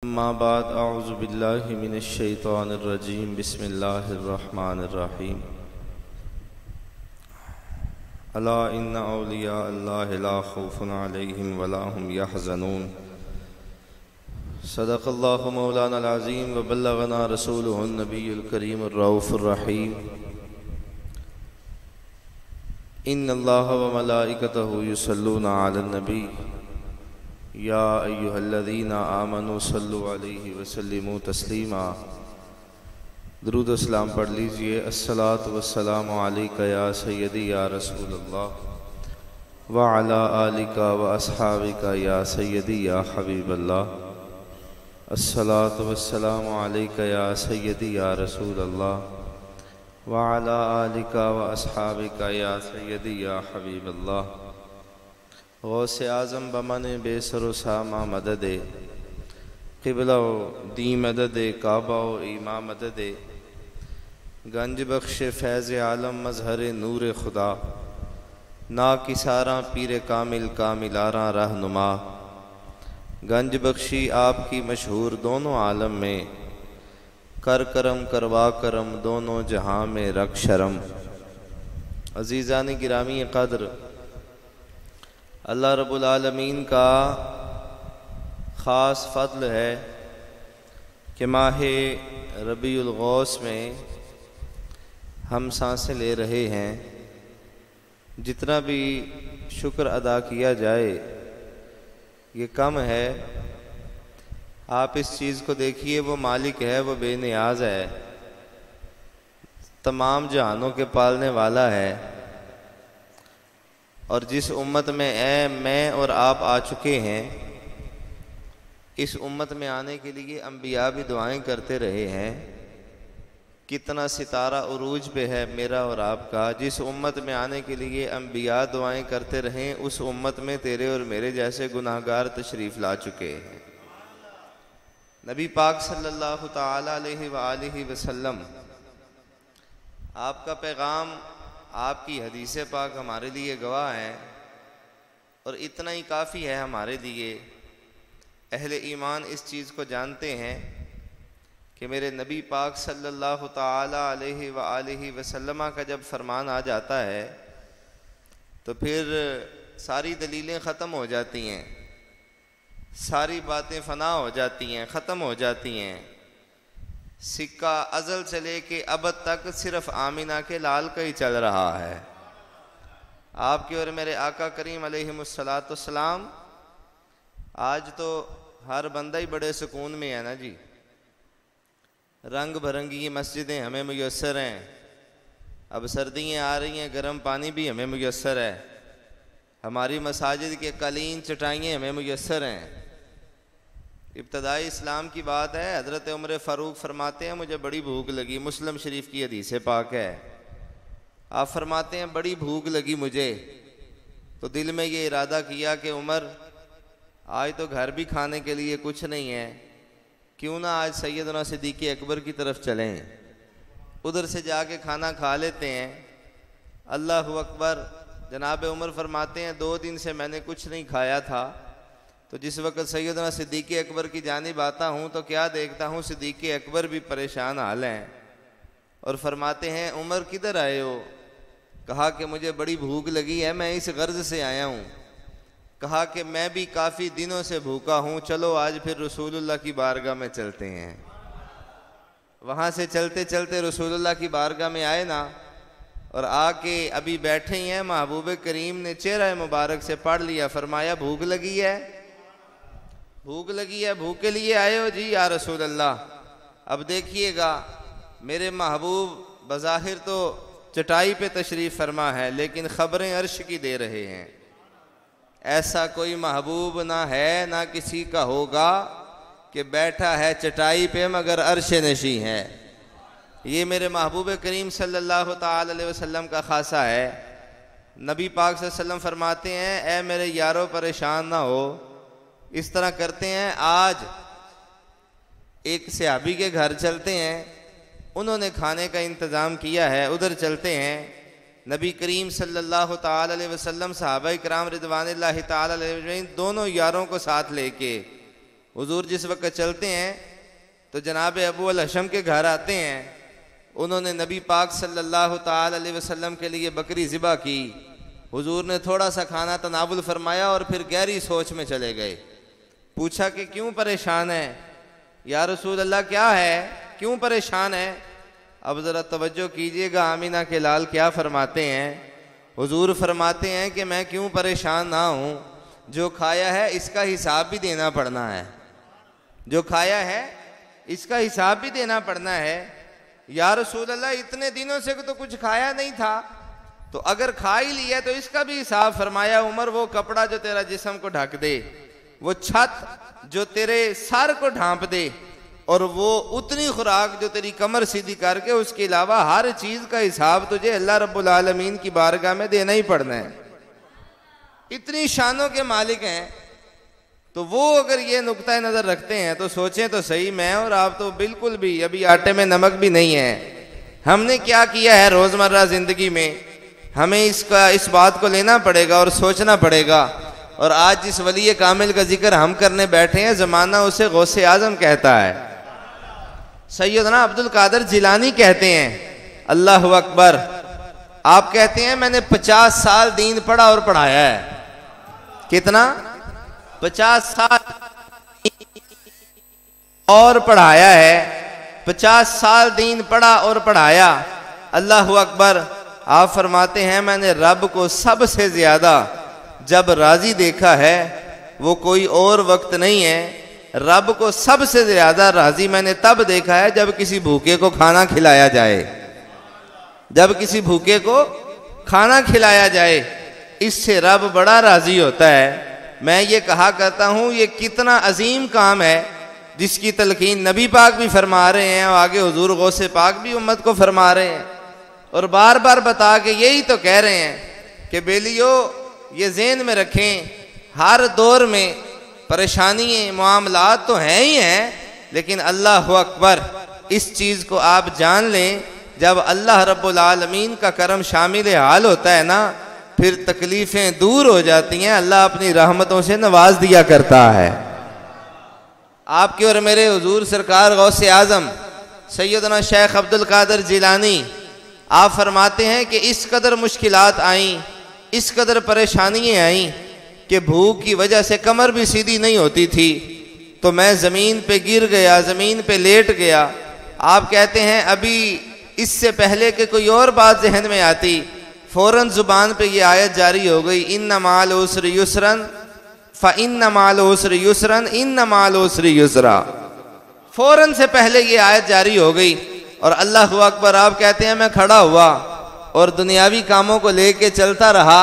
अम्मा बाद अऊज़ु बिल्लाहि मिनश शैतानिर रजीम बिस्मिल्लाहिर रहमानिर रहीम अला इन्ना औलिया अल्लाहि ला खौफुन अलैहिम वला हुम यहज़नून सदक़ल्लाहु मौलाना अज़ीम व बल्लगना रसूलुहुन नबियुल करीमुर रऊफ़ुर रहीम इन्नल्लाहा व मलाइकतहु युसल्लूना अलन नबी या अय्युहल्लज़ीना आमनू सल्लु अलैहि वसल्लिमू तस्लीमा। दुरूद सलाम पढ़ लीजिए। अस्सलातु वस्सलामु अलैका या सय्यदी या रसूलल्लाह व अला आलिका व अस्हाबिका या सय्यदी या हबीबल्लाह। अस्सलातु वस्सलामु अलैका या सय्यदी या रसूलल्लाह व अला आलिका व अस्हाबिका या सय्यदी या हबीबल्लाह। गौसे आज़म बमन बेसरो सामा मददे क़िबला दी मददे काबा ईमा मददे गंज बख्श फैज़ आलम मजहर नूर खुदा ना किसारा पीर कामिल कामिलारा रहनुमा। गंज बख्शी आपकी मशहूर दोनों आलम में कर करम करवा करम दोनों जहां में रख शरम। अज़ीज़ान गिरामी क़द्र, अल्लाह रब्बुल आलमीन का ख़ास फ़ज़्ल है कि माहे रबीउल गौस में हम सांसें ले रहे हैं। जितना भी शुक्र अदा किया जाए ये कम है। आप इस चीज़ को देखिए, वो मालिक है, वो बेनियाज है, तमाम जहानों के पालने वाला है। और जिस उम्मत में मैं और आप आ चुके हैं, इस उम्मत में आने के लिए अंबिया भी दुआएं करते रहे हैं। कितना सितारा उरूज पे है मेरा और आपका। जिस उम्मत में आने के लिए अंबिया दुआएं करते रहे, उस उम्मत में तेरे और मेरे जैसे गुनाहगार तशरीफ़ ला चुके हैं। नबी पाक सल्लल्लाहु ताला अलैहि वसल्लम, आपका पैगाम, आपकी हदीस पाक हमारे लिए गवाह हैं और इतना ही काफ़ी है हमारे लिए। अहले ईमान इस चीज़ को जानते हैं कि मेरे नबी पाक सल्लल्लाहु ताला अलैहि वसल्लम का जब फरमान आ जाता है तो फिर सारी दलीलें ख़त्म हो जाती हैं, सारी बातें फ़ना हो जाती हैं, ख़त्म हो जाती हैं। सिक्का अज़ल से लेके अब तक सिर्फ आमिना के लाल का ही चल रहा है। आपके और मेरे आका करीम अलैहिमुस्सलाम, आज तो हर बंदा ही बड़े सुकून में है ना जी। रंग बिरंगी मस्जिदें हमें मुयस्सर हैं। अब सर्दियाँ आ रही हैं, गर्म पानी भी हमें मुयस्सर है। हमारी मसाजिद के कालीन चटाइयाँ हमें मुयस्सर हैं। इब्तदाई इस्लाम की बात है, हज़रत उमर फ़ारूक फरमाते हैं मुझे बड़ी भूख लगी। मुस्लिम शरीफ की हदीस पाक है। आप फरमाते हैं बड़ी भूख लगी मुझे, तो दिल में ये इरादा किया कि उमर, आज तो घर भी खाने के लिए कुछ नहीं है, क्यों ना आज सैयदना सिद्दीक़ अकबर की तरफ चलें, उधर से जाके खाना खा लेते हैं। अल्लाहु अकबर। जनाब उमर फरमाते हैं 2 दिन से मैंने कुछ नहीं खाया था, तो जिस वक़्त सैयदना सिद्दीक़ अकबर की जानिब आता हूँ तो क्या देखता हूँ, सिद्दीक़ अकबर भी परेशान हाल हैं और फरमाते हैं उमर किधर आए हो? कहा कि मुझे बड़ी भूख लगी है, मैं इस गर्ज से आया हूँ। कहा कि मैं भी काफ़ी दिनों से भूखा हूँ, चलो आज फिर रसूलुल्लाह की बारगाह में चलते हैं। वहाँ से चलते चलते रसूलुल्लाह की बारगाह में आए ना, और आके अभी बैठे ही हैं, महबूब करीम ने चेहरा मुबारक से पढ़ लिया। फरमाया भूख लगी है, भूख लगी है, भूख के लिए आए हो जी या रसूल अल्लाह। अब देखिएगा, मेरे महबूब बज़ाहिर तो चटाई पे तशरीफ़ फरमा है, लेकिन ख़बरें अर्श की दे रहे हैं। ऐसा कोई महबूब ना है, ना किसी का होगा कि बैठा है चटाई पे मगर अर्श नशी है। ये मेरे महबूब करीम सल्लल्लाहु ताला अलैहि वसल्लम का खासा है। नबी पाक सल्लल्लाहु अलैहि वसल्लम फरमाते हैं ए मेरे यारों परेशान ना हो। इस तरह करते हैं, आज एक सहाबी के घर चलते हैं, उन्होंने खाने का इंतज़ाम किया है, उधर चलते हैं। नबी करीम सल्लल्लाहु ताला अलैहि वसल्लम सहाबा किराम रिदवानुल्लाहि ताला अलैहिम दोनों यारों को साथ लेके हुजूर जिस वक्त चलते हैं तो जनाब अबू अल हशम के घर आते हैं। उन्होंने नबी पाक सल्लल्लाहु ताला अलैहि वसल्लम के लिए बकरी ज़िबा की। हुजूर ने थोड़ा सा खाना तनावुल फरमाया और फिर गहरी सोच में चले गए। पूछा कि क्यों परेशान है या रसूल अल्लाह, क्या है, क्यों परेशान है? अब ज़रा तवज्जो कीजिएगा, आमीना के लाल क्या फरमाते हैं। हुजूर फरमाते हैं कि मैं क्यों परेशान ना हूँ, जो खाया है इसका हिसाब भी देना पड़ना है, जो खाया है इसका हिसाब भी देना पड़ना है। या रसूल अल्लाह, इतने दिनों से तो कुछ खाया नहीं था, तो अगर खा ही लिया तो इसका भी हिसाब। फरमाया उमर, वो कपड़ा जो तेरा जिस्म को ढक दे, वो छत जो तेरे सर को ढांप दे, और वो उतनी खुराक जो तेरी कमर सीधी करके, उसके अलावा हर चीज का हिसाब तुझे अल्लाह रब्बुल आलमीन की बारगाह में देना ही पड़ना है। इतनी शानों के मालिक हैं, तो वो अगर ये नुक्ता नजर रखते हैं तो सोचें तो सही, मैं और आप तो बिल्कुल भी अभी आटे में नमक भी नहीं है। हमने क्या किया है रोजमर्रा जिंदगी में, हमें इस बात को लेना पड़ेगा और सोचना पड़ेगा। और आज जिस वली कामिल का जिक्र हम करने बैठे हैं, जमाना उसे गौसे आजम कहता है, सैयदना अब्दुल कादिर जिलानी कहते हैं। अल्लाहु अकबर। आप कहते हैं मैंने 50 साल दीन पढ़ा और पढ़ाया है। कितना? 50 साल और पढ़ाया है। 50 साल दीन पढ़ा और पढ़ाया। अल्लाहु अकबर। आप फरमाते हैं मैंने रब को सबसे ज्यादा जब राजी देखा है, वो कोई और वक्त नहीं है, रब को सबसे ज्यादा राजी मैंने तब देखा है जब किसी भूखे को खाना खिलाया जाए, जब किसी भूखे को खाना खिलाया जाए, इससे रब बड़ा राजी होता है। मैं ये कहा करता हूं, ये कितना अजीम काम है जिसकी तलकीन नबी पाक भी फरमा रहे हैं और आगे हुजूर गौसे पाक भी उम्मत को फरमा रहे हैं, और बार बार बता के यही तो कह रहे हैं कि बेलियो ये ज़हन में रखें, हर दौर में परेशानी मामलात तो हैं ही हैं, लेकिन अल्लाह अकबर, इस चीज़ को आप जान लें, जब अल्लाह रब्बुल आलमीन का करम शामिल हाल होता है ना, फिर तकलीफ़ें दूर हो जाती हैं, अल्लाह अपनी रहमतों से नवाज दिया करता है। आपके और मेरे हुजूर सरकार गौसे आज़म सैयदना शेख अब्दुल कादिर जिलानी, आप फरमाते हैं कि इस कदर मुश्किलात आईं, इस कदर परेशानियाँ आईं कि भूख की वजह से कमर भी सीधी नहीं होती थी, तो मैं ज़मीन पे गिर गया, ज़मीन पे लेट गया। आप कहते हैं अभी इससे पहले कि कोई और बात जहन में आती, फ़ौरन ज़ुबान पे ये आयत जारी हो गई, इन्ना माल उसरि युसरन फ़इन्ना माल उसरि युसरन इन्ना माल उसरि युसरा। फ़ौरन से पहले ये आयत जारी हो गई। और अल्लाह अकबर। आप कहते हैं मैं खड़ा हुआ और दुनियावी कामों को लेके चलता रहा,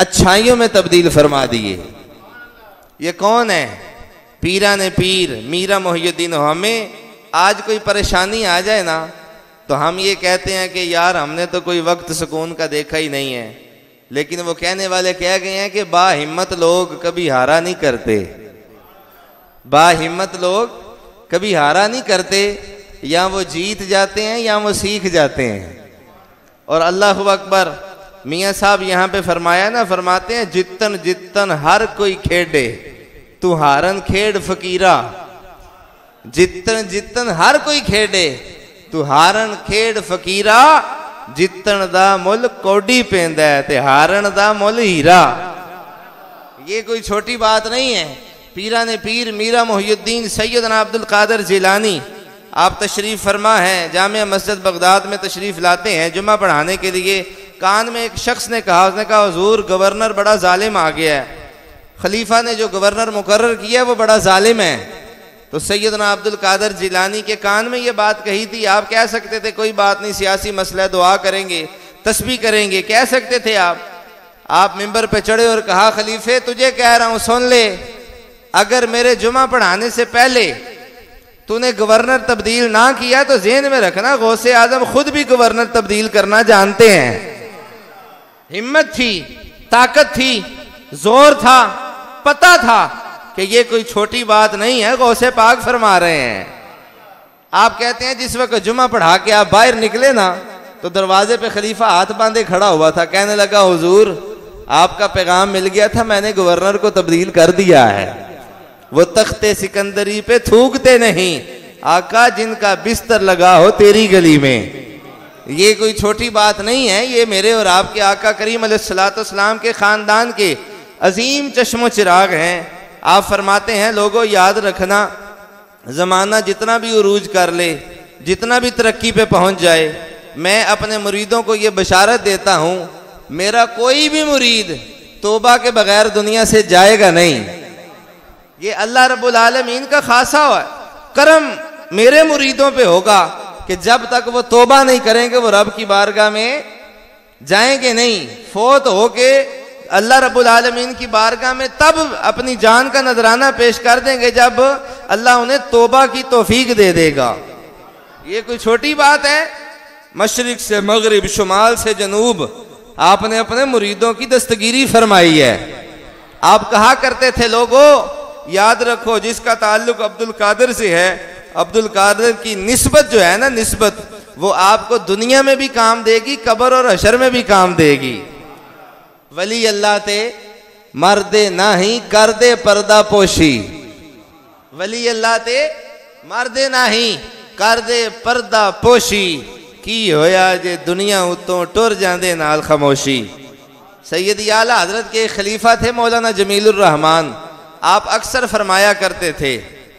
अच्छाइयों में तब्दील फरमा दिए। ये कौन है? पीरान पीर मीरा मोहिउद्दीन। हमें आज कोई परेशानी आ जाए ना तो हम ये कहते हैं कि यार हमने तो कोई वक्त सुकून का देखा ही नहीं है, लेकिन वो कहने वाले कह गए हैं कि बाहिम्मत लोग कभी हारा नहीं करते, बाहिम्मत लोग कभी हारा नहीं करते, या वो जीत जाते हैं या वो सीख जाते हैं। और अल्लाह अकबर। मियाँ साहब यहाँ पे फरमाया ना, फरमाते हैं जितन जितन हर कोई खेडे तू हारन खेड फकीरा, जितन जितन हर कोई खेडे तू हारन खेड फकीरा, जितन दा मुल कौडी पेंदा है ते हारन दा मुल हीरा। ये कोई छोटी बात नहीं है। पीरा ने पीर मीरा मोहिउद्दीन सैयदना अब्दुल कादिर जिलानी, आप तशरीफ़ फरमा हैं, जामिया मस्जिद बगदाद में तशरीफ़ लाते हैं जुम्मा पढ़ाने के लिए। कान में एक शख्स ने कहा, उसने कहा हुजूर गवर्नर बड़ा जालिम आ गया है, खलीफा ने जो गवर्नर मुकर्रर किया वो बड़ा जालिम है। तो सैयदना अब्दुल कादिर जिलानी के कान में ये बात कही थी। आप कह सकते थे कोई बात नहीं, सियासी मसला, दुआ करेंगे, तस्बीह करेंगे, कह सकते थे आप मिंबर पे चढ़े और कहा खलीफे तुझे कह रहा हूं सुन ले, अगर मेरे जुमा पढ़ाने से पहले तूने गवर्नर तब्दील ना किया तो ज़हन में रखना गौसे आजम खुद भी गवर्नर तब्दील करना जानते हैं। हिम्मत थी, ताकत थी, जोर था, पता था कि ये कोई छोटी बात नहीं है, गौसे पाक फरमा रहे हैं। आप कहते हैं जिस वक्त जुमा पढ़ा के आप बाहर निकले ना तो दरवाजे पे खलीफा हाथ बांधे खड़ा हुआ था, कहने लगा हुजूर आपका पैगाम मिल गया था, मैंने गवर्नर को तब्दील कर दिया है। वो तख्ते सिकंदरी पे थूकते नहीं, आका जिनका बिस्तर लगा हो तेरी गली में। ये कोई छोटी बात नहीं है, ये मेरे और आपके आका करीम अलैहिस्सलाम के खानदान के अजीम चश्मो चिराग हैं। आप फरमाते हैं, लोगों याद रखना, ज़माना जितना भी उरूज कर ले, जितना भी तरक्की पे पहुंच जाए, मैं अपने मुरीदों को ये बशारत देता हूं, मेरा कोई भी मुरीद तौबा के बगैर दुनिया से जाएगा नहीं। ये अल्लाह रब्बुल आलमीन का खासा करम मेरे मुरीदों पे होगा कि जब तक वो तौबा नहीं करेंगे वो रब की बारगाह में जाएंगे नहीं। फौत होके अल्लाह रब्बुल आलमीन की बारगाह में तब अपनी जान का नजराना पेश कर देंगे जब अल्लाह उन्हें तौबा की तौफीक दे देगा। ये कोई छोटी बात है? मशरिक से मगरिब, शुमाल से जनूब, आपने अपने मुरीदों की दस्तगीरी फरमाई है। आप कहा करते थे, लोगों याद रखो, जिसका ताल्लुक अब्दुल कादिर से है, अब्दुल कादिर की निस्बत जो है ना, निस्बत वो आपको दुनिया में भी काम देगी, कब्र और हशर में भी काम देगी। वली अल्लाह ते मर्दे नाही कर दे पर्दा पोशी, वली अल्लाह ते मर्दे नाही कर दे पर्दा पोशी, की होया जे दुनिया उतों टुर जांदे नाल खामोशी। सैयद आला हजरत के खलीफा थे मौलाना जमीलुर रहमान। आप अक्सर फरमाया करते थे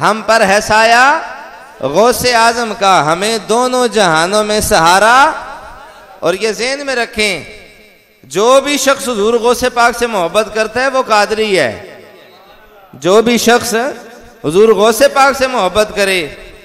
हम पर है साया, गौसे आजम का हमें दोनों जहानों में सहारा। और ये ज़हन में रखें, जो भी शख्स हुजूर गौसे पाक से मोहब्बत करता है वो कादरी है। जो भी शख्स हुजूर गौसे पाक से मोहब्बत करे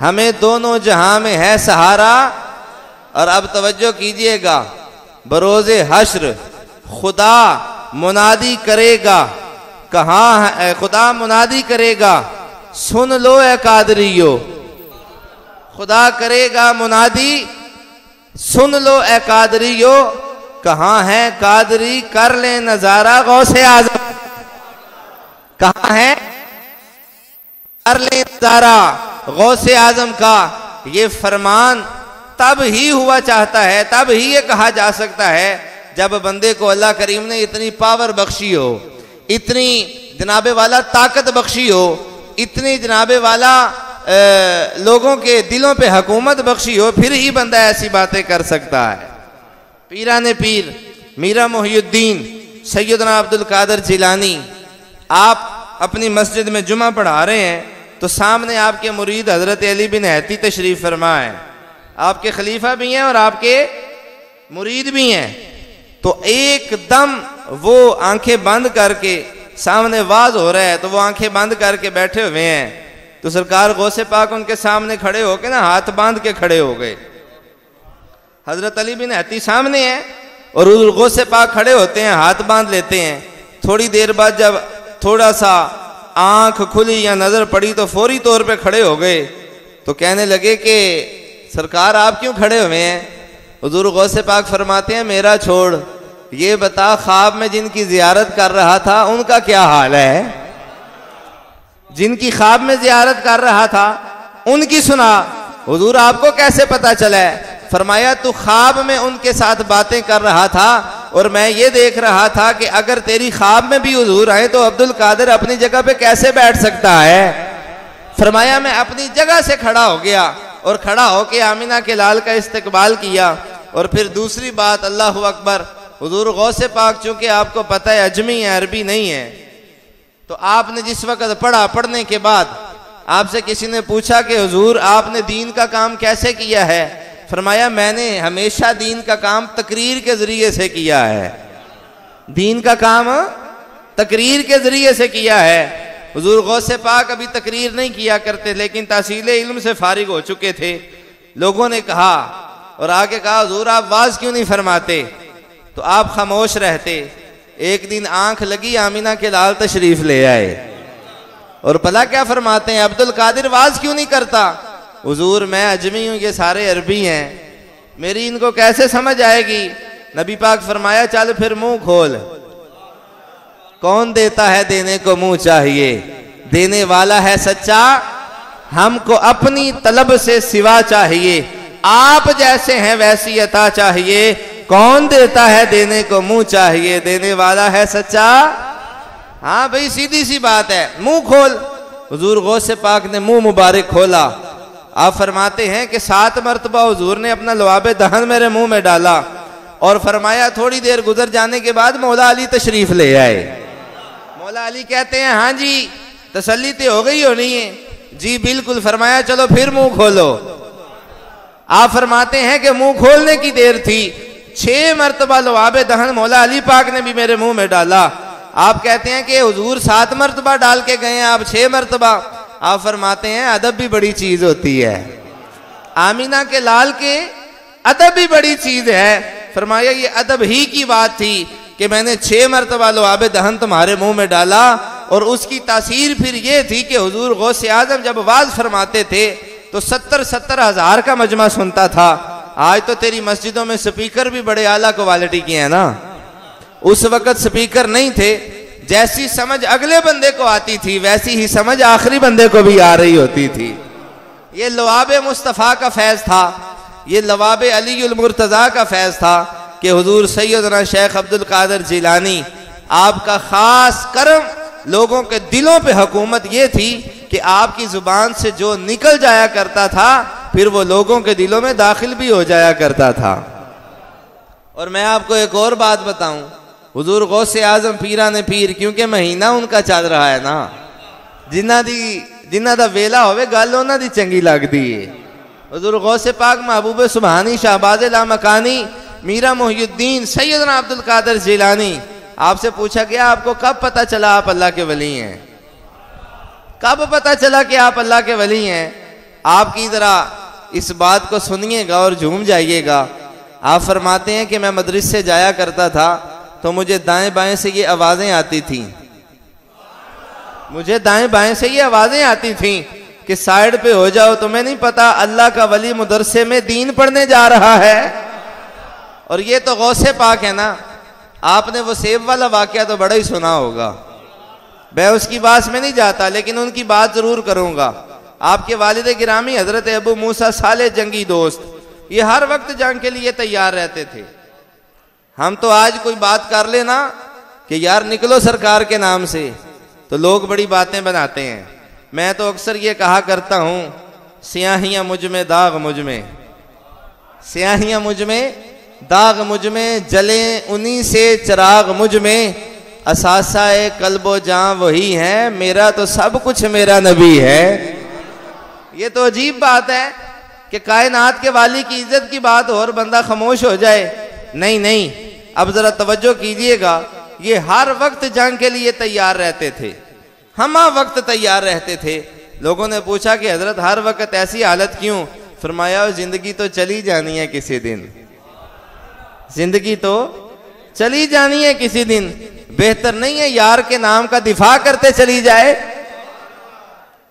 हमें दोनों जहां में है सहारा। और अब तवज्जो कीजिएगा, बरोज़े हश्र खुदा मुनादी करेगा, कहाँ है खुदा मुनादी करेगा, सुन लो ए कादरियो। खुदा करेगा मुनादी, सुन लो ए कादरियो, कहाँ है कादरी कर ले नजारा गौसे आजम। कहाँ है कर ले नजारा गौसे आजम का। ये फरमान तब ही हुआ चाहता है, तब ही ये कहा जा सकता है जब बंदे को अल्लाह करीम ने इतनी पावर बख्शी हो, इतनी जनाबे वाला ताकत बख्शी हो, इतनी जनाबे वाला लोगों के दिलों पे हुकूमत बख्शी हो, फिर ही बंदा ऐसी बातें कर सकता है। पीराने पीर मीरा मोहियुद्दीन सैयदना अब्दुल कादिर जिलानी, आप अपनी मस्जिद में जुमा पढ़ा रहे हैं तो सामने आपके मुरीद हजरत अली बिन हैती तशरीफ फरमा है। आपके खलीफा भी हैं और आपके मुरीद भी हैं। तो एकदम वो आंखें बंद करके, सामने वाज हो रहा है तो वो आंखें बंद करके बैठे हुए हैं। तो सरकार गौसे पाक उनके सामने खड़े होके ना हाथ बांध के खड़े हो गए। हजरत अली बिन हैती सामने है और गौसे पाक खड़े होते हैं, हाथ बांध लेते हैं। थोड़ी देर बाद जब थोड़ा सा आंख खुली या नजर पड़ी तो फौरी तौर पे खड़े हो गए। तो कहने लगे कि सरकार आप क्यों खड़े हुए हैं? हुजूर गौसे पाक फरमाते हैं, मेरा छोड़, ये बता ख्वाब में जिनकी जियारत कर रहा था उनका क्या हाल है? जिनकी ख्वाब में जियारत कर रहा था उनकी सुना। हुजूर आपको कैसे पता चला है? फरमाया, तू ख्वाब में उनके साथ बातें कर रहा था और मैं ये देख रहा था कि अगर तेरी ख्वाब में भी हुजूर आए तो अब्दुल कादिर अपनी जगह पे कैसे बैठ सकता है। फरमाया, मैं अपनी जगह से खड़ा हो गया और खड़ा होके आमिना के लाल का इस्तकबाल किया। और फिर दूसरी बात, अल्लाहु अकबर, हुजूर गौसे पाक चूंकि आपको पता है अजमी है, अरबी नहीं है, तो आपने जिस वक्त पढ़ा, पढ़ने के बाद आपसे किसी ने पूछा कि हुजूर आपने दीन का काम कैसे किया है? फरमाया, मैंने हमेशा दीन का काम तकरीर के जरिए से किया है। दीन का काम तकरीर के जरिए से किया है। हुजूर गौसे पाक अभी तकरीर नहीं किया करते, लेकिन तहसीले इल्म से फारिग हो चुके थे। लोगों ने कहा और आगे कहा, हुजूर आप वाज क्यों नहीं फरमाते? तो आप खामोश रहते। एक दिन आंख लगी, आमिना के लाल तशरीफ ले आए और भला क्या फरमाते हैं, अब्दुल कादिर वाज क्यों नहीं करता? हुजूर मैं अजमी हूं, ये सारे अरबी हैं, मेरी इनको कैसे समझ आएगी? नबी पाक फरमाया, चल फिर मुंह खोल। कौन देता है देने को मुंह चाहिए, देने वाला है सच्चा, हमको अपनी तलब से सिवा चाहिए, आप जैसे हैं वैसी अता चाहिए, कौन देता है देने को मुंह चाहिए, देने वाला है सच्चा। हाँ भाई सीधी सी बात है, मुंह खोल। हुजूर गौसे पाक ने मुंह मुबारक खोला। आप फरमाते हैं कि 7 मरतबा हुजूर ने अपना लवाबे दहन मेरे मुंह में डाला और फरमाया थोड़ी देर गुजर जाने के बाद मौला अली तशरीफ ले आए। मौला अली कहते हैं हाँ जी तसल्ली तो हो गई होनी है। जी बिल्कुल। फरमाया चलो फिर मुंह खोलो। आप फरमाते हैं कि मुंह खोलने की देर थी, 6 मरतबा लवाबे दहन मौला अली पाक ने भी मेरे मुंह में डाला। आप कहते हैं कि हुजूर 7 मरतबा डाल के गए, आप 6 मरतबा। आप फरमाते हैं अदब भी बड़ी चीज होती है, आमीना के लाल के अदब भी बड़ी चीज है। फरमाया ये अदब ही की बात थी कि मैंने 6 मरतबा लवाबे दहन तुम्हारे मुंह में डाला, और उसकी तासीर फिर ये थी कि हुजूर गौसे आजम जब वाज फरमाते थे तो 70-70 हजार का मजमा सुनता था। आज तो तेरी मस्जिदों में स्पीकर भी बड़े आला क्वालिटी के हैं ना, उस वक्त स्पीकर नहीं थे। जैसी समझ अगले बंदे को आती थी वैसी ही समझ आखिरी बंदे को भी आ रही होती थी। ये लवाबे मुस्तफ़ा का फैज़ था, ये लवाबे अली मुर्तज़ा का फैज़ था कि हुजूर सैयदना शेख अब्दुल कादिर जिलानी आपका खास करम, लोगों के दिलों पे हुकूमत ये थी कि आपकी जुबान से जो निकल जाया करता था फिर वो लोगों के दिलों में दाखिल भी हो जाया करता था। और मैं आपको एक और बात बताऊं, हुजूर गौसे आजम पीरा ने पीर, क्योंकि महीना उनका चल रहा है ना, जिन्ना दा वेला होवे गल उन्हां दी चंगी लगदी है। हुजूर गौसे पाक महबूब सुबहानी शाहबाज लामकानी मीरा मोहिउद्दीन सैयदना अब्दुल कादिर जिलानी, आपसे पूछा गया आपको कब पता चला आप अल्लाह के वली हैं, कब पता चला कि आप अल्लाह के वली हैं? आपकी जरा इस बात को सुनिएगा और झूम जाइएगा। आप फरमाते हैं कि मैं मदरसे से जाया करता था तो मुझे दाएं बाएं से ये आवाजें आती थी, मुझे दाएं बाएं से ये आवाजें आती थी कि साइड पे हो जाओ, तुम्हें नहीं पता अल्लाह का वली मदरसे में दीन पढ़ने जा रहा है। और ये तो गौसे पाक है ना। आपने वो सेब वाला वाकया तो बड़ा ही सुना होगा, मैं उसकी बात में नहीं जाता लेकिन उनकी बात जरूर करूंगा। आपके वालिद गिरामी हजरत अबू मूसा साले जंगी दोस्त, ये हर वक्त जंग के लिए तैयार रहते थे। हम तो आज कोई बात कर लेना कि यार निकलो सरकार के नाम से तो लोग बड़ी बातें बनाते हैं। मैं तो अक्सर ये कहा करता हूं, स्याहियां मुझ में दाग मुझ में, स्याहियां मुझ में दाग मुझ में, जले उन्हीं से चिराग मुझ में, असासाए कल्बो जां वही है, मेरा तो सब कुछ मेरा नबी है। ये तो अजीब बात है कि कायनात के वाली की इज्जत की बात और बंदा खामोश हो जाए। नहीं नहीं, अब जरा तवज्जो कीजिएगा, ये हर वक्त जंग के लिए तैयार रहते थे, हम वक्त तैयार रहते थे। लोगों ने पूछा कि हजरत हर वक्त ऐसी हालत क्यों? फरमाया जिंदगी तो चली जानी है किसी दिन, जिंदगी तो चली जानी है किसी दिन, बेहतर नहीं है यार के नाम का दिफा करते चली जाए।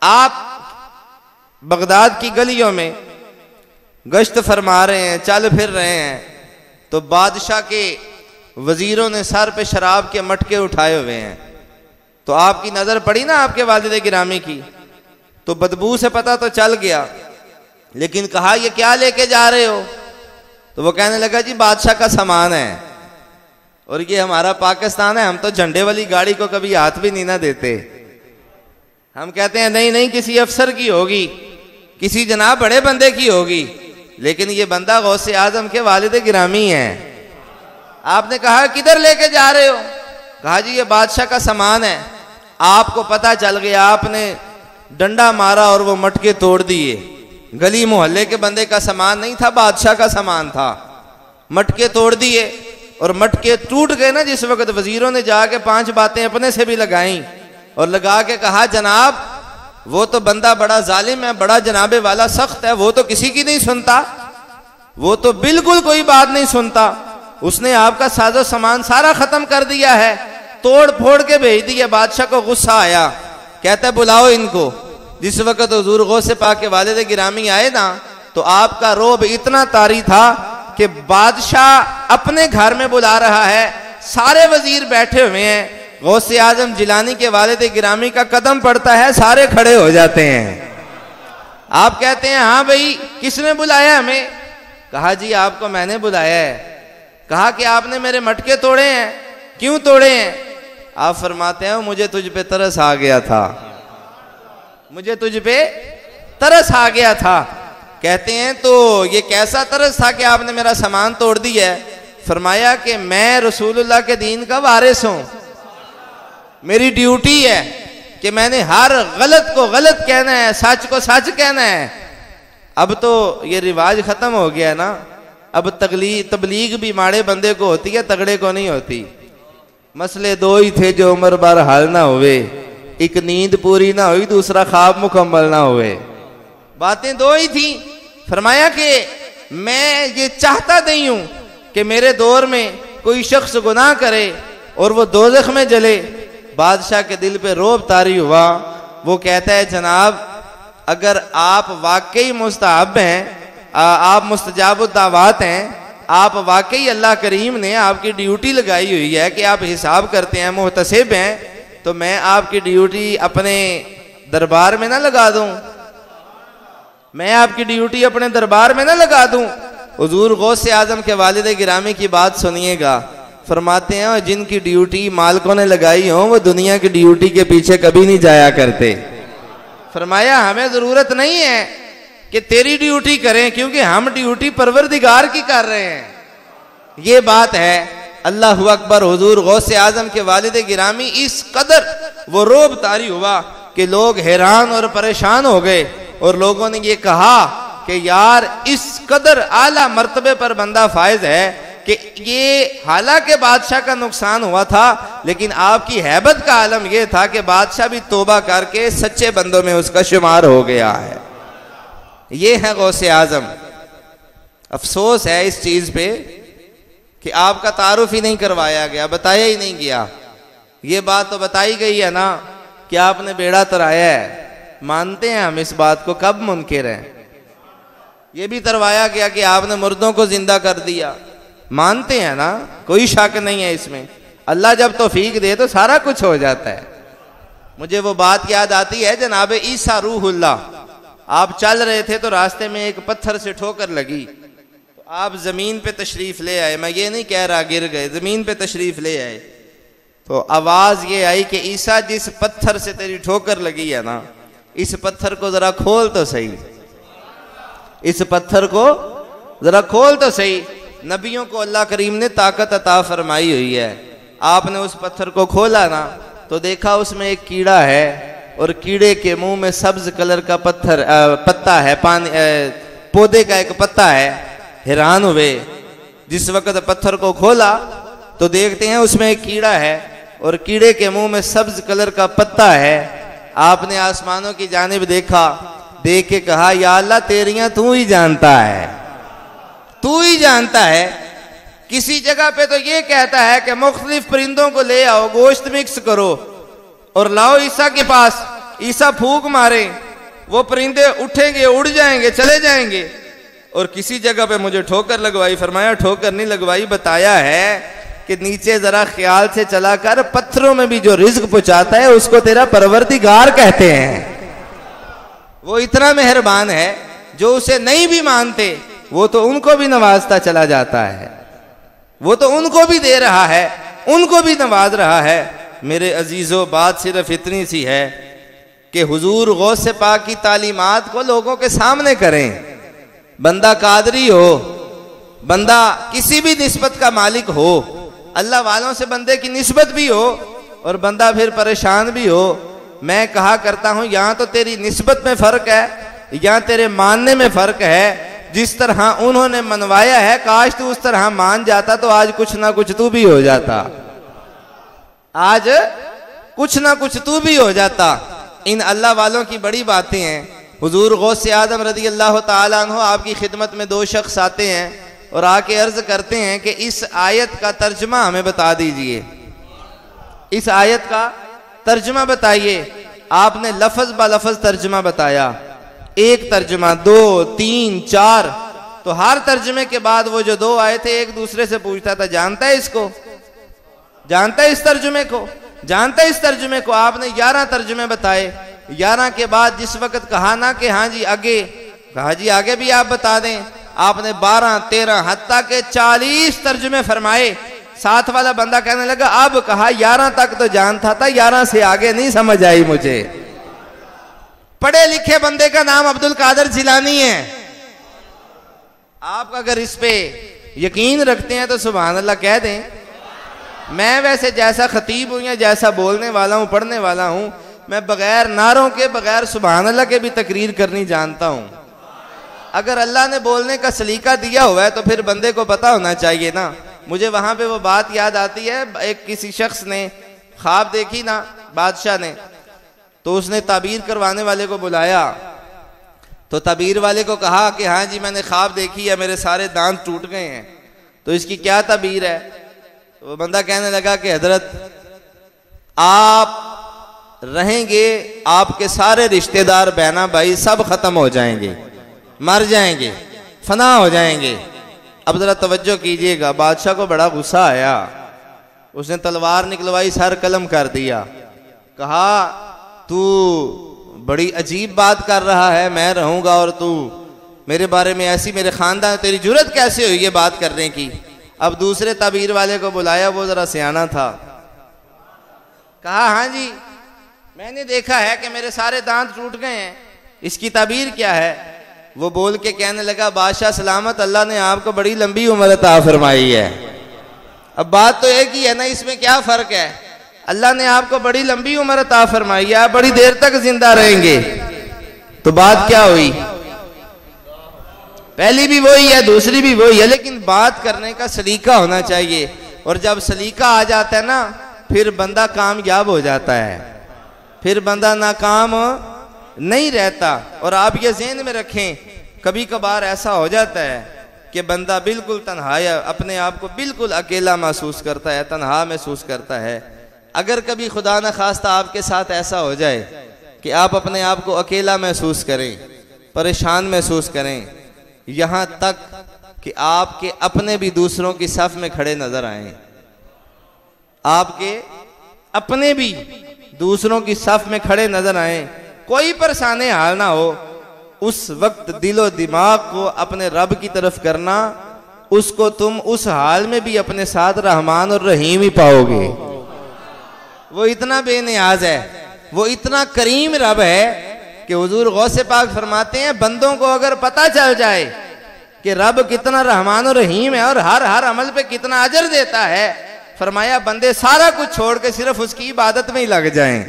आप बगदाद की गलियों में गश्त फरमा रहे हैं, चल फिर रहे हैं, तो बादशाह के वजीरों ने सर पे शराब के मटके उठाए हुए हैं। तो आपकी नजर पड़ी ना आपके वालिद गिरामी की, तो बदबू से पता तो चल गया, लेकिन कहा ये क्या लेके जा रहे हो? तो वो कहने लगा जी बादशाह का सामान है, और ये हमारा पाकिस्तान है, हम तो झंडे वाली गाड़ी को कभी हाथ भी नहीं ना देते। हम कहते हैं नहीं नहीं किसी अफसर की होगी, किसी जनाब बड़े बंदे की होगी, लेकिन ये बंदा गौसे आजम के वालिद गिरामी है। आपने कहा किधर लेके जा रहे हो? कहा जी ये बादशाह का सामान है। आपको पता चल गया, आपने डंडा मारा और वो मटके तोड़ दिए। गली मोहल्ले के बंदे का सामान नहीं था, बादशाह का सामान था। मटके तोड़ दिए और मटके टूट गए ना, जिस वक्त वजीरों ने जाके 5 बातें अपने से भी लगाई और लगा के कहा जनाब वो तो बंदा बड़ा जालिम है, बड़ा जनाबे वाला सख्त है, वो तो किसी की नहीं सुनता, वो तो बिल्कुल कोई बात नहीं सुनता, उसने आपका साजो सामान सारा खत्म कर दिया है, तोड़ फोड़ के भेज दिया। बादशाह को गुस्सा आया, कहता है बुलाओ इनको। जिस वक्त हुजूर गौसे पाक के वालिद गिरामी आए ना, तो आपका रोब इतना तारी था कि बादशाह अपने घर में बुला रहा है, सारे वजीर बैठे हुए हैं, गौसे आजम जिलानी के वालिद गिरामी का कदम पड़ता है, सारे खड़े हो जाते हैं। आप कहते हैं हाँ भाई किसने बुलाया हमें? कहा जी आपको मैंने बुलाया है। कहा कि आपने मेरे मटके तोड़े हैं, क्यों तोड़े हैं? आप फरमाते हैं मुझे तुझ पे तरस आ गया था, मुझे तुझ पे तरस आ गया था। कहते हैं तो ये कैसा तरस था कि आपने मेरा सामान तोड़ दिया है? फरमाया कि मैं रसूलुल्लाह के दीन का वारिस हूं, मेरी ड्यूटी है कि मैंने हर गलत को गलत कहना है, सच को सच कहना है। अब तो ये रिवाज खत्म हो गया ना, अब तबलीग भी माड़े बंदे को होती है, तगड़े को नहीं होती। मसले दो ही थे जो उम्र भर हल ना हुए, एक नींद पूरी ना हुई, दूसरा ख्वाब मुकम्मल ना हुए। बातें दो ही थी। फरमाया कि मैं ये चाहता नहीं हूं कि मेरे दौर में कोई शख्स गुनाह करे और वो दोज़ख में जले। बादशाह के दिल पे रोब तारी हुआ। वो कहता है जनाब अगर आप वाकई मुस्तहब हैं, आप मुस्तजाबुद दावात हैं, आप वाकई अल्लाह करीम ने आपकी ड्यूटी लगाई हुई है कि आप हिसाब करते हैं, मुहतसिब हैं, तो मैं आपकी ड्यूटी अपने दरबार में ना लगा दूं, मैं आपकी ड्यूटी अपने दरबार में ना लगा दूं। हुजूर गौसे आजम के वालिद गिरामी की बात सुनिएगा। फरमाते हैं जिनकी ड्यूटी मालिकों ने लगाई हो वो दुनिया की ड्यूटी के पीछे कभी नहीं जाया करते। फरमाया हमें जरूरत नहीं है कि तेरी ड्यूटी करें, क्योंकि हम ड्यूटी परवरदिगार की कर रहे हैं। ये बात है। अल्लाहु अकबर। हुजूर गौसे आजम के वालिद गिरामी इस कदर वो रोब तारी हुआ कि लोग हैरान और परेशान हो गए, और लोगों ने ये कहा कि यार इस कदर आला मर्तबे पर बंदा फायज है कि ये हालांकि बादशाह का नुकसान हुआ था, लेकिन आपकी हैबत का आलम यह था कि बादशाह भी तौबा करके सच्चे बंदों में उसका शुमार हो गया है। ये है गौसे आजम। अफसोस है इस चीज पे कि आपका तारुफ ही नहीं करवाया गया, बताया ही नहीं गया। ये बात तो बताई गई है ना कि आपने बेड़ा तराया है, मानते हैं हम इस बात को, कब मुनकिर है। ये भी तरवाया गया कि आपने मुर्दों को जिंदा कर दिया, मानते हैं ना, कोई शक नहीं है इसमें। अल्लाह जब तौफीक दे तो सारा कुछ हो जाता है। मुझे वो बात याद आती है जनाब ईसा रूहुल्लाह, आप चल रहे थे तो रास्ते में एक पत्थर से ठोकर लगी, तो आप जमीन पे तशरीफ ले आए। मैं ये नहीं कह रहा गिर गए, जमीन पे तशरीफ ले आए, तो आवाज ये आई कि ईसा जिस पत्थर से तेरी ठोकर लगी है ना, इस पत्थर को जरा खोल तो सही, इस पत्थर को जरा खोल तो सही। नबियों को अल्लाह करीम ने ताकत अता फरमाई हुई है। आपने उस पत्थर को खोला ना तो देखा उसमें एक कीड़ा है, और कीड़े के मुंह में सब्ज कलर का पत्ता है, पानी पौधे का एक पत्ता है। हैरान हुए। जिस वक्त पत्थर को खोला तो देखते हैं उसमें एक कीड़ा है, और कीड़े के मुंह में सब्ज कलर का पत्ता है। आपने आसमानों की जानिब देखा, देख के कहा या अल्लाह तेरियां तू ही जानता है, तू ही जानता है। किसी जगह पे तो ये कहता है कि मुख्तलिफ परिंदों को ले आओ, गोश्त मिक्स करो और लाओ ईसा के पास, ईसा फूंक मारे, वो परिंदे उठेंगे, उड़ जाएंगे, चले जाएंगे। और किसी जगह पे मुझे ठोकर लगवाई। फरमाया ठोकर नहीं लगवाई, बताया है कि नीचे जरा ख्याल से चला कर, पत्थरों में भी जो रिज्क पहुंचाता है उसको तेरा परवरदिगार कहते हैं। वो इतना मेहरबान है, जो उसे नहीं भी मानते वो तो उनको भी नवाजता चला जाता है, वो तो उनको भी दे रहा है, उनको भी नवाज रहा है। मेरे अजीजों, बात सिर्फ इतनी सी है कि हुजूर गौसे पाक की तालीमात को लोगों के सामने करें। बंदा कादरी हो, बंदा किसी भी निस्बत का मालिक हो, अल्लाह वालों से बंदे की निस्बत भी हो और बंदा फिर परेशान भी हो। मैं कहा करता हूं यहाँ तो तेरी निस्बत में फर्क है, यहाँ तेरे मानने में फर्क है। जिस तरह उन्होंने मनवाया है, काश तू उस तरह मान जाता तो आज कुछ ना कुछ तू भी हो जाता, आज कुछ ना कुछ तू भी हो जाता। इन अल्लाह वालों की बड़ी बातें हैं। हुजूर गौसे आदम रज़ी अल्लाह ताला अन्हु आपकी खिदमत में दो शख्स आते हैं और आके अर्ज करते हैं कि इस आयत का तर्जमा हमें बता दीजिए, इस आयत का तर्जमा बताइए। आपने लफ्ज ब लफ्ज तर्जमा बताया, एक तर्जमा, दो, तीन, चार। तो हर तर्जमे के बाद वो जो दो आए थे एक दूसरे से पूछता था, जानता है इसको, जानता है इस तर्जुमे को? जानते इस तर्जुमे को? आपने 11 तर्जुमे बताए। 11 के बाद जिस वक्त कहा ना कि हाँ जी आगे, कहा जी आगे भी आप बता दें, आपने 12, 13 हत्ता के 40 तर्जुमे फरमाए। साथ वाला बंदा कहने लगा अब कहा 11 तक तो जानता था, 11 से आगे नहीं समझ आई मुझे। पढ़े लिखे बंदे का नाम अब्दुल कादिर जिलानी है। आप अगर इस पे यकीन रखते हैं तो सुभान अल्लाह कह दें। मैं वैसे जैसा खतीब हूं या जैसा बोलने वाला हूं, पढ़ने वाला हूं, मैं बगैर नारों के, बगैर सुभान अल्लाह के भी तकरीर करनी जानता हूं। अगर अल्लाह ने बोलने का सलीका दिया हुआ है तो फिर बंदे को पता होना चाहिए ना। मुझे वहां पे वो बात याद आती है, एक किसी शख्स ने ख्वाब देखी ना, बादशाह ने, तो उसने ताबीर करवाने वाले को बुलाया। तो ताबीर वाले को कहा कि हाँ जी मैंने ख्वाब देखी है, मेरे सारे दांत टूट गए हैं, तो इसकी क्या ताबीर है? तो वो बंदा कहने लगा कि हजरत आप रहेंगे, आपके सारे रिश्तेदार बहना भाई सब खत्म हो जाएंगे, मर जाएंगे, फना हो जाएंगे। अब जरा तवज्जो कीजिएगा, बादशाह को बड़ा गुस्सा आया। उसने तलवार निकलवाई, सर कलम कर दिया। कहा तू बड़ी अजीब बात कर रहा है, मैं रहूंगा और तू मेरे बारे में ऐसी, मेरे खानदान, तेरी जुर्रत कैसे हुई ये बात करने की? अब दूसरे ताबीर वाले को बुलाया, वो जरा सियाना था। कहा हाँ जी मैंने देखा है कि मेरे सारे दांत टूट गए हैं, इसकी ताबीर क्या है? वो बोल के कहने लगा बादशाह सलामत, अल्लाह ने आपको बड़ी लंबी उम्र अता फरमाई है। अब बात तो एक ही है ना, इसमें क्या फर्क है? अल्लाह ने आपको बड़ी लंबी उम्र अता फरमाई है, आप बड़ी देर तक जिंदा रहेंगे। तो बात क्या हुई? पहली भी वही है, दूसरी भी वही है, लेकिन बात करने का सलीका होना चाहिए। और जब सलीका आ जाता है ना, फिर बंदा कामयाब हो जाता है, फिर बंदा नाकाम नहीं रहता। और आप ये ज़हन में रखें, कभी कभार ऐसा हो जाता है कि बंदा बिल्कुल तन्हा, अपने आप को बिल्कुल अकेला महसूस करता है, तन्हा महसूस करता है। अगर कभी खुदा न खास्ता आपके साथ ऐसा हो जाए कि आप अपने आप को अकेला महसूस करें, परेशान महसूस करें, यहाँ तक कि आपके अपने भी दूसरों की सफ में खड़े नजर आए, आपके अपने भी दूसरों की सफ में खड़े नजर आए, कोई परेशानी हाल ना हो, उस वक्त दिलो दिमाग को अपने रब की तरफ करना, उसको तुम उस हाल में भी अपने साथ रहमान और रहीम ही पाओगे। वो इतना बेनियाज है, वो इतना करीम रब है कि हुजूर गौसे पाक फरमाते हैं बंदों को अगर पता चल जाए कि रब कितना रहमान और रहीम है और हर अमल पे कितना अजर देता है, फरमाया बंदे सारा कुछ छोड़ के सिर्फ उसकी इबादत में ही लग जाएं।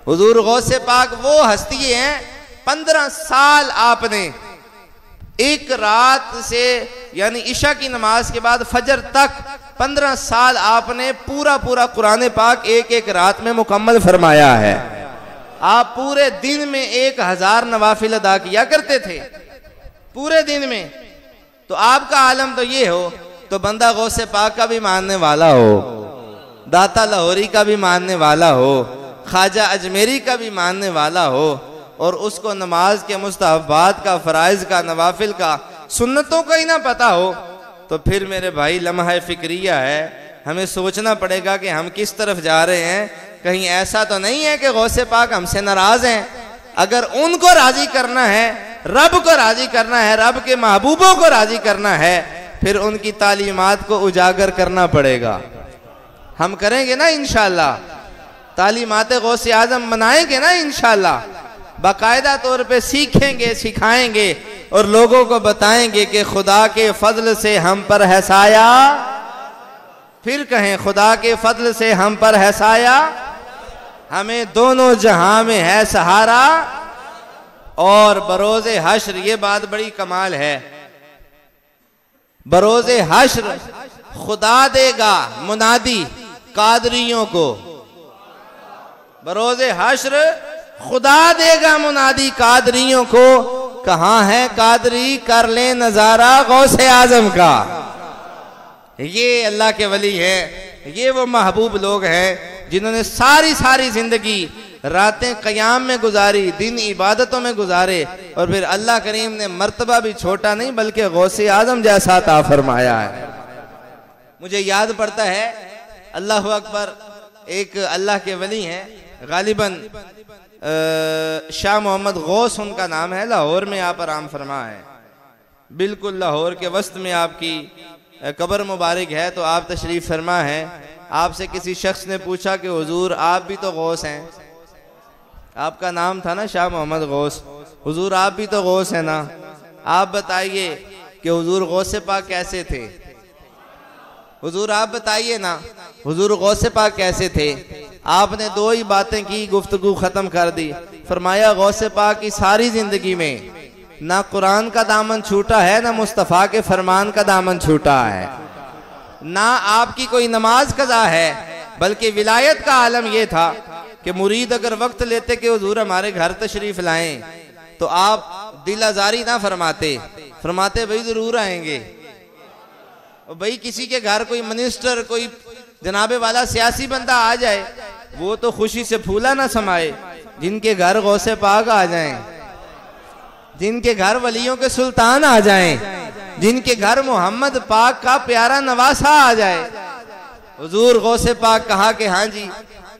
हुजूर गौसे पाक वो हस्ती हैं, 15 साल आपने एक रात से, यानी इशा की नमाज के बाद फजर तक 15 साल आपने पूरा कुरान पाक एक एक रात में मुकम्मल फरमाया है। आप पूरे दिन में 1000 नवाफिल अदा किया करते थे पूरे दिन में। तो आपका आलम तो ये हो, तो बंदा गौसे पाक का भी मानने वाला हो, दाता लाहौरी का भी मानने वाला हो, ख्वाजा अजमेरी का भी मानने वाला हो, और उसको नमाज के मुस्तहबात का, फराइज का, नवाफिल का, सुन्नतों का ही ना पता हो, तो फिर मेरे भाई लम्हा फिक्रिया है। हमें सोचना पड़ेगा कि हम किस तरफ जा रहे हैं। कहीं ऐसा तो नहीं है कि गौसे पाक हमसे नाराज हैं। अगर उनको राजी करना है, रब को राजी करना है, रब के महबूबों को राजी करना है, फिर उनकी तालीमात को उजागर करना पड़ेगा। हम करेंगे ना इंशाअल्लाह, तालीमात गौसे आजम मनाएंगे ना इंशाअल्लाह, बाकायदा तौर पे सीखेंगे, सिखाएंगे और लोगों को बताएंगे कि खुदा के फजल से हम पर है साया। फिर कहें खुदा के फजल से हम पर है साया, हमें दोनों जहां में है सहारा। और बरोज़े हश्र, ये बात बड़ी कमाल है, बरोज़े हश्र खुदा देगा मुनादी कादरियों को। बरोज़े हश्र खुदा देगा मुनादी कादरियों को, कहाँ है कादरी कर ले नजारा गौसे आजम का। ये अल्लाह के वली है, ये वो महबूब लोग हैं जिन्होंने सारी जिंदगी रातें क़याम में गुजारी, दिन इबादतों में गुजारे, और फिर अल्लाह करीम ने मर्तबा भी छोटा नहीं बल्कि गौसे आजम जैसा अता फरमाया है। मुझे याद पड़ता है, अल्लाह अकबर, एक अल्लाह के वली हैं, गालिबन शाह मोहम्मद गौस उनका नाम है, लाहौर में आप आराम फरमा है, बिल्कुल लाहौर के वस्त में आपकी कब्र मुबारक है। तो आप तशरीफ फरमा है। आपसे किसी शख्स ने पूछा कि हुजूर आप भी तो गौस हैं, आपका नाम था ना शाह मोहम्मद गौस, हुजूर आप भी तो गौस हैं ना, आप बताइए कि हुजूर गौसे पाक कैसे थे? हुजूर आप बताइए ना, हुजूर गौसे पाक कैसे थे? आपने दो ही बातें की, गुफ्तगू खत्म कर दी। फरमाया गौसे पाक की सारी जिंदगी में ना कुरान का दामन छूटा है, ना मुस्तफ़ा के फरमान का दामन छूटा है, ना आपकी कोई नमाज कज़ा है, बल्कि विलायत का आलम यह था कि मुरीद अगर वक्त लेते कि हुजूर हमारे घर तशरीफ लाएं, तो आप दिल आजारी ना फरमाते, फरमाते भाई जरूर आएंगे। और भाई किसी के घर कोई मिनिस्टर, कोई जनाबे वाला सियासी बंदा आ जाए, वो तो खुशी से फूला ना समाए। जिनके घर गौसे पाक आ जाएं, जिनके घर वलियों के सुल्तान आ जाएं, जिनके घर मोहम्मद पाक का प्यारा नवासा आ जाए, हुजूर गौसे पाक कहा कि हाँ जी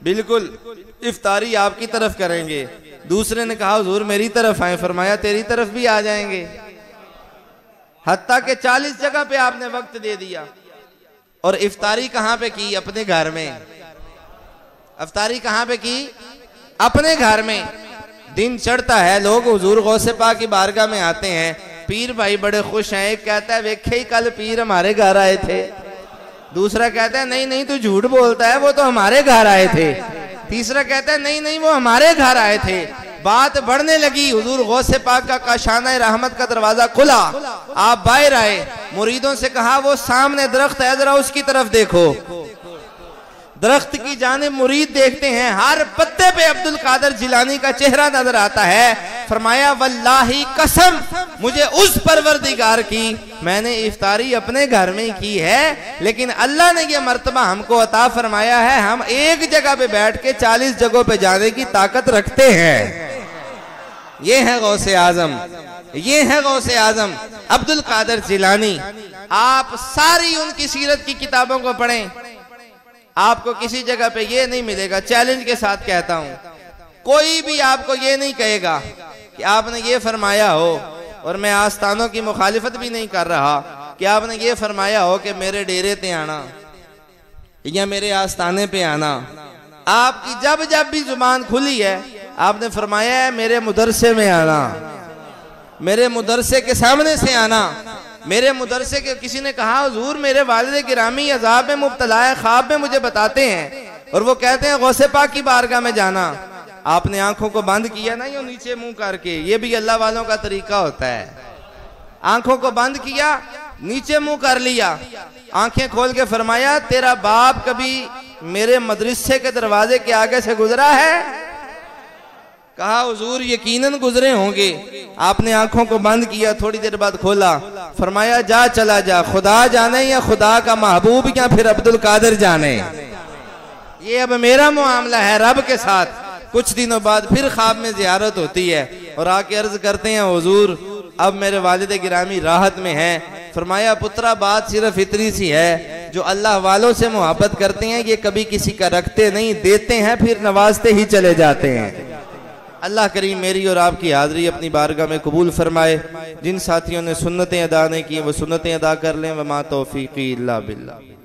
बिल्कुल इफ्तारी आपकी तरफ करेंगे। दूसरे ने कहा हुजूर मेरी तरफ आए, फरमाया तेरी तरफ भी आ जाएंगे। हत्ता के 40 जगह पे आपने वक्त दे दिया। और इफ्तारी कहां पे की? अपने घर में। इफ्तारी कहां पे की? अपने घर में। दिन चढ़ता है, लोग हुजूर गौसे पाक की बारगाह में आते हैं, पीर भाई बड़े खुश हैं। एक कहता है वेखे ही कल पीर हमारे घर आए थे, दूसरा कहता है नहीं नहीं तू झूठ बोलता है, वो तो हमारे घर आए थे, तीसरा कहता है नहीं नहीं वो हमारे घर आए थे। बात बढ़ने लगी, हुजूर गौसे पाक का काशाना रहमत का दरवाजा खुला, आप बाहर आए, मुरीदों से कहा वो सामने दरख्त है जरा उसकी तरफ देखो। दरख्त की जानिब मुरीद देखते हैं, हर पत्ते पे अब्दुल कादर जिलानी का चेहरा नजर आता है। फरमाया वल्लाही कसम मुझे उस परवरदिगार की, मैंने इफ्तारी अपने घर में की है, लेकिन अल्लाह ने यह मर्तबा हमको अता फरमाया है, हम एक जगह पे बैठ के 40 जगहों पे जाने की ताकत रखते हैं। ये है गौसे आजम, ये है गौसे आजम अब्दुल कादर जिलानी। आप सारी उनकी सीरत की किताबों को पढ़ें, आपको किसी जगह पे ये नहीं मिलेगा, चैलेंज के साथ कहता हूं, कोई भी आपको ये नहीं कहेगा कि आपने ये फरमाया हो, और मैं आस्थानों की मुखालिफत भी नहीं कर रहा, कि आपने ये फरमाया हो कि मेरे डेरे पे आना या मेरे आस्थाने पे आना। आपकी जब जब भी जुबान खुली है आपने फरमाया है मेरे मुदरसे में आना, मेरे मुदरसे के सामने से आना। मेरे मुदरसे के किसी ने कहा हुजूर मेरे वालिद गिरामी अजाब में मुब्तला है, ख्वाब में मुझे बताते हैं और वो कहते हैं गौसे पाक की बारगाह में जाना। आपने आंखों को बंद किया ना, यो नीचे मुंह करके, ये भी अल्लाह वालों का तरीका होता है। आंखों को बंद किया, नीचे मुंह कर लिया, आंखें खोल के फरमाया तेरा बाप कभी मेरे मदरसे के दरवाजे के आगे से गुजरा है? कहा हुजूर यकीनन गुजरे होंगे। आपने आंखों को बंद किया, थोड़ी देर बाद खोला, फरमाया जा चला जा, खुदा जाने या खुदा का महबूब या फिर अब्दुल कादर जाने, ये अब मेरा मामला है रब के साथ। कुछ दिनों बाद फिर ख्वाब में जियारत होती है और आके अर्ज करते हैं हुजूर अब मेरे वालिद गिरामी राहत में हैं। फरमाया पुत्रा बात सिर्फ इतनी सी है, जो अल्लाह वालों से मोहब्बत करते हैं ये कभी किसी का रखते नहीं, देते हैं फिर नवाजते ही चले जाते हैं। अल्लाह करीम मेरी और आपकी हाज़िरी अपनी बारगाह में कबूल फरमाए। जिन साथियों ने सुन्नतें अदा नहीं की वो सुन्नतें अदा कर लें। वमा तौफीकी इल्ला बिल्लाह।